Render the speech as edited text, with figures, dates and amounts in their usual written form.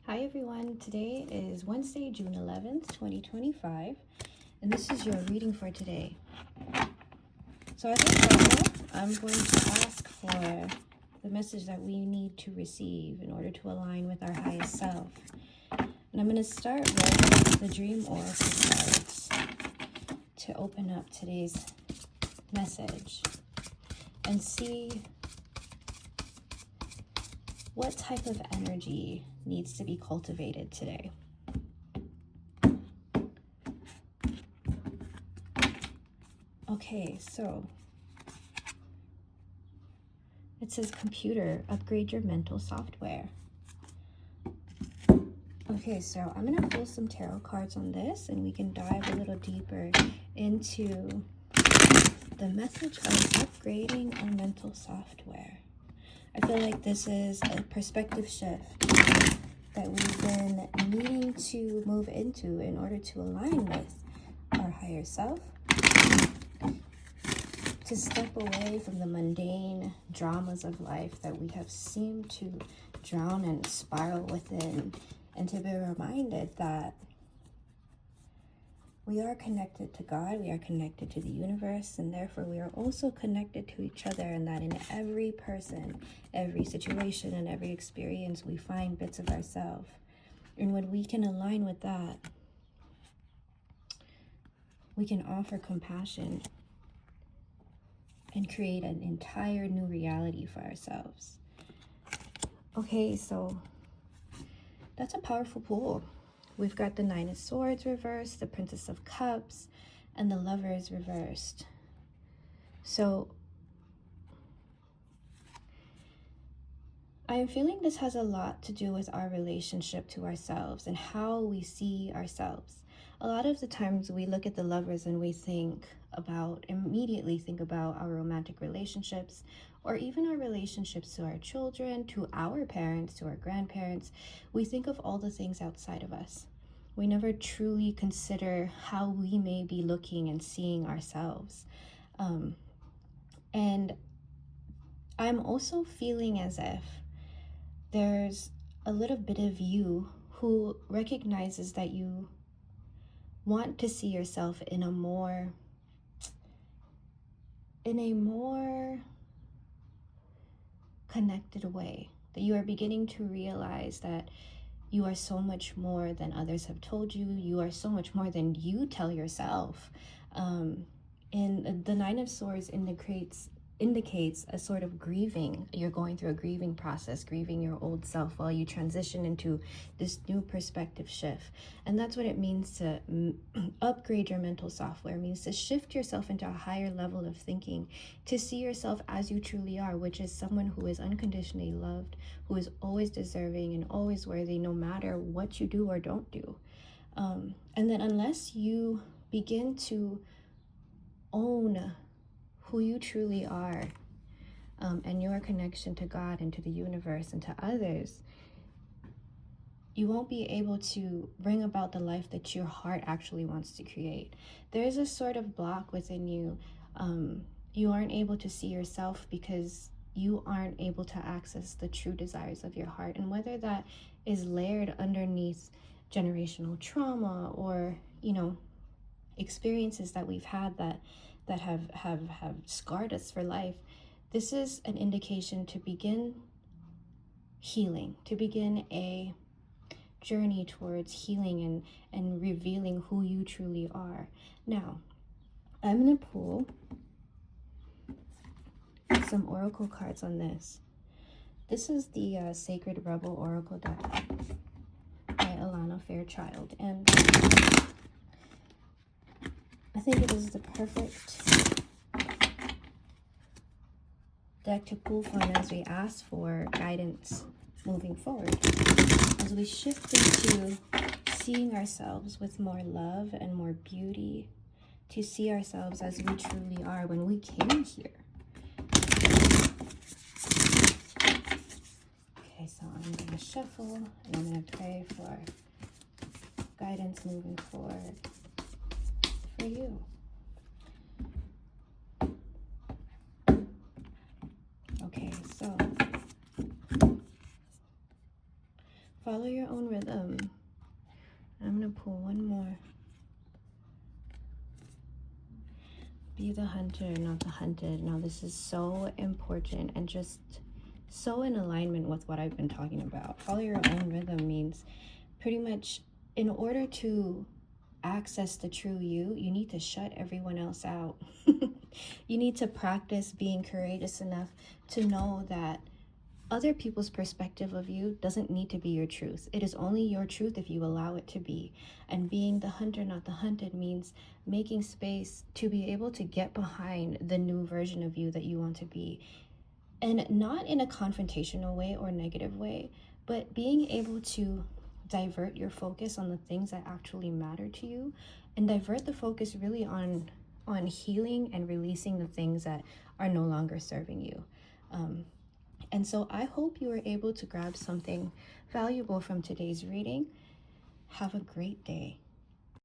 Hi everyone, today is Wednesday, June 11th, 2025, and this is your reading for today. So as usual, I'm going to ask for the message that we need to receive in order to align with our highest self. And I'm going to start with the Dream Oracle cards to open up today's message and see what type of energy needs to be cultivated today. Okay, so it says computer, upgrade your mental software. Okay, so I'm going to pull some tarot cards on this and we can dive a little deeper into the message of upgrading our mental software. I feel like this is a perspective shift that we've been needing to move into in order to align with our higher self, to step away from the mundane dramas of life that we have seemed to drown and spiral within, and to be reminded that we are connected to God, we are connected to the universe, and therefore we are also connected to each other, and that in every person, every situation, and every experience, we find bits of ourselves. And when we can align with that, we can offer compassion and create an entire new reality for ourselves. Okay, so that's a powerful pull. We've got the Nine of Swords reversed, the Princess of Cups, and the Lovers reversed. So I am feeling this has a lot to do with our relationship to ourselves and how we see ourselves. A lot of the times we look at the Lovers and we immediately think about our romantic relationships, or even our relationships to our children, to our parents, to our grandparents. We think of all the things outside of us. We never truly consider how we may be looking and seeing ourselves. And I'm also feeling as if there's a little bit of you who recognizes that you want to see yourself in a more connected way, that you are beginning to realize that you are so much more than others have told you. You are so much more than you tell yourself. And the Nine of Swords indicates a sort of grieving. You're going through a grieving process, grieving your old self while you transition into this new perspective shift. And that's what it means to upgrade your mental software. It means to shift yourself into a higher level of thinking, to see yourself as you truly are, which is someone who is unconditionally loved, who is always deserving and always worthy, no matter what you do or don't do. And then unless you begin to own who you truly are, and your connection to God and to the universe and to others, you won't be able to bring about the life that your heart actually wants to create. There's a sort of block within you. You aren't able to see yourself because you aren't able to access the true desires of your heart. And whether that is layered underneath generational trauma or, experiences that we've had that have scarred us for life, this is an indication to begin healing, to begin a journey towards healing and revealing who you truly are. Now, I'm going to pull some oracle cards on this. This is the Sacred Rebel Oracle deck by Alana Fairchild, and I think it is the perfect deck to pull from as we ask for guidance moving forward, as we shift into seeing ourselves with more love and more beauty, to see ourselves as we truly are when we came here. Okay, so I'm going to shuffle and I'm going to pray for guidance moving forward for you. Okay, so Follow your own rhythm. I'm going to pull one more. Be the hunter, not the hunted. Now, this is so important and just so in alignment with what I've been talking about. Follow your own rhythm means pretty much in order to access the true you, you need to shut everyone else out. You need to practice being courageous enough to know that other people's perspective of you doesn't need to be your truth. It is only your truth if you allow it to be. And being the hunter, not the hunted, means making space to be able to get behind the new version of you that you want to be. And not in a confrontational way or negative way, but being able to divert your focus on the things that actually matter to you, and divert the focus really on healing and releasing the things that are no longer serving you. And so I hope you were able to grab something valuable from today's reading. Have a great day.